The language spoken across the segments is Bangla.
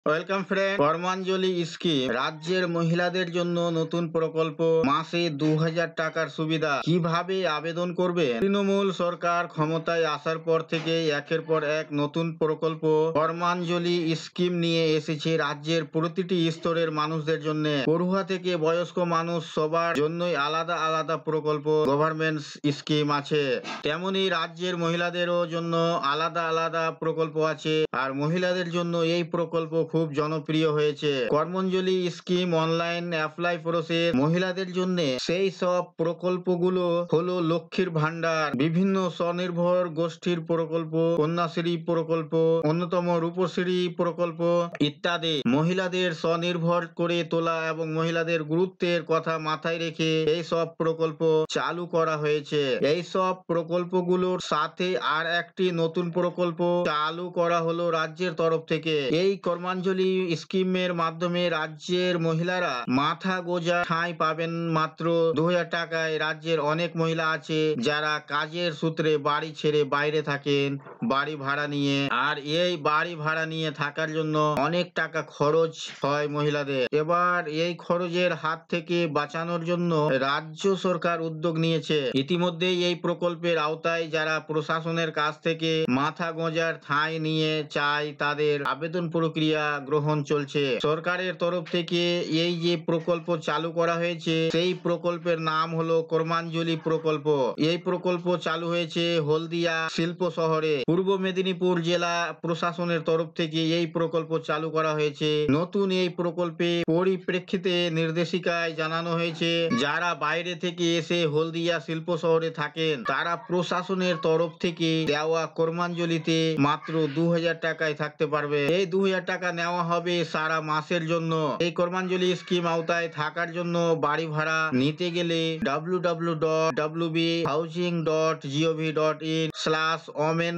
Welcome friend. কর্মাঞ্জলি স্কিম রাজ্যের মহিলাদের জন্য নতুন প্রকল্প। মাসে 2000 টাকার সুবিধা। কিভাবে আবেদন করবেন? তৃণমূল সরকার ক্ষমতায় আসার পর থেকে একের পর এক নতুন প্রকল্প কর্মাঞ্জলি স্কিম নিয়ে এসেছে রাজ্যের প্রতিটি স্তরের মানুষদের জন্য। পড়ুয়া থেকে বয়স্ক মানুষ সবার জন্যই আলাদা আলাদা প্রকল্প গভর্নমেন্ট স্কিম আছে। তেমনি রাজ্যের মহিলাদেরও জন্য আলাদা আলাদা প্রকল্প আছে। আর মহিলাদের জন্য এই প্রকল্প খুব জনপ্রিয় হয়েছে। কর্মাঞ্জলি স্কিম অনলাইন অ্যাপ্লাই প্রসেস। মহিলাদের জন্য সেই সব প্রকল্পগুলো হলো লক্ষ্মীর ভান্ডার, বিভিন্ন স্বনির্ভর গোষ্ঠীর প্রকল্প, কন্যাশ্রী প্রকল্প, অন্যতম রূপশ্রী প্রকল্প ইত্যাদি। মহিলাদের স্বনির্ভর করে তোলা এবং মহিলাদের গুরুত্বের কথা মাথায় রেখে এই সব প্রকল্প চালু করা হয়েছে। এই সব প্রকল্পগুলোর সাথে আর একটি নতুন প্রকল্প চালু করা হলো রাজ্যের তরফ থেকে। এই কর্মাঞ্জলি স্কিমের মাধ্যমে রাজ্যের মহিলারা মাথা গোঁজা ঠাঁই পাবেন মাত্র 2000 টাকায়। রাজ্যের অনেক মহিলা আছে যারা কাজের সূত্রে বাড়ি ছেড়ে বাইরে থাকেন বাড়ি ভাড়া নিয়ে, আর এই বাড়ি ভাড়া নিয়ে থাকার জন্য অনেক টাকা খরচ হয় মহিলাদের। এবার এই খরচের হাত থেকে বাঁচানোর জন্য রাজ্য সরকার উদ্যোগ নিয়েছে। ইতিমধ্যেই এই প্রকল্পের আওতায় যারা প্রশাসনের কাছ থেকে মাথা গোঁজার ঠাঁই নিয়ে চায় তাদের আবেদন প্রক্রিয়া গ্রহণ চলছে। সরকারের তরফ থেকে এই যে প্রকল্প চালু করা হয়েছে সেই প্রকল্পের নাম হলো কর্মাঞ্জলি প্রকল্প। এই প্রকল্প চালু হয়েছে হলদিয়া শিল্প শহরে। পূর্ব মেদিনীপুর জেলা প্রশাসনের তরফ থেকে এই প্রকল্প চালু করা হয়েছে। নতুন এই প্রকল্পে পরিপ্রেক্ষিতে নির্দেশিকায় জানানো হয়েছে যারা বাইরে থেকে এসে হলদিয়া শিল্প শহরে থাকেন তারা প্রশাসনের তরফ থেকে দেওয়া কর্মাঞ্জলিতে মাত্র 2000 টাকায় থাকতে পারবে। এই 2000 টাকা নেওয়া হবে সারা মাসের জন্য। এই কর্মাঞ্জলি স্কিম আওতায় থাকার জন্য বাড়ি ভাড়া নিতে গেলে www.housing.gov.in/women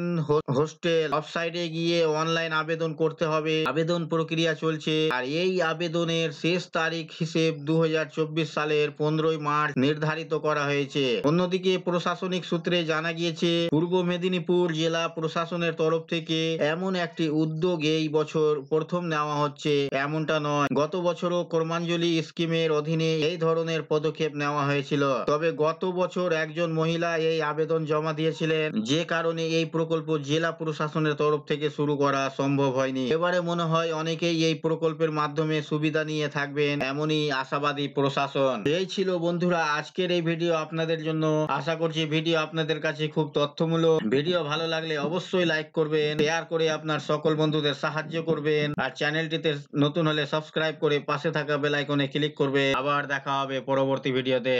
hostel ওয়েবসাইটে গিয়ে অনলাইন আবেদন করতে হবে। আবেদন প্রক্রিয়া চলছে আর এই আবেদনের শেষ তারিখ হিসেব 2024 সালের 15ই মার্চ নির্ধারিত করা হয়েছে। অন্যদিকে প্রশাসনিক সূত্রে জানা গিয়েছে পূর্ব মেদিনীপুর জেলা প্রশাসনের তরফ থেকে এমন একটি উদ্যোগ এই বছর প্রথম নেওয়া হচ্ছে এমনটা নয়। গত বছরও কর্মাঞ্জলি স্কিমের অধীনে এই ধরনের পদক্ষেপ নেওয়া হয়েছিল, তবে গত বছর একজন মহিলা এই আবেদন জমা দিয়েছিলেন যে কারণে এই প্রকল্প জেলা প্রশাসনের তরফ থেকে শুরু করা সম্ভব হয়নি। এবারে মনে হয় অনেকেই এই প্রকল্পের মাধ্যমে সুবিধা নিয়ে থাকবেন এমনই আশাবাদী প্রশাসন। এই ছিল বন্ধুরা আজকের এই ভিডিও আপনাদের জন্য। আশা করছি ভিডিও আপনাদের কাছে খুব তথ্যমূলক। ভিডিও ভালো লাগলে অবশ্যই লাইক করবেন, শেয়ার করে আপনার সকল বন্ধুদের সাহায্য করবেন, আর চ্যানেলটিতে নতুন হলে সাবস্ক্রাইব করে পাশে থাকা বেল আইকনে ক্লিক করবে। আবার দেখা হবে পরবর্তী ভিডিওতে।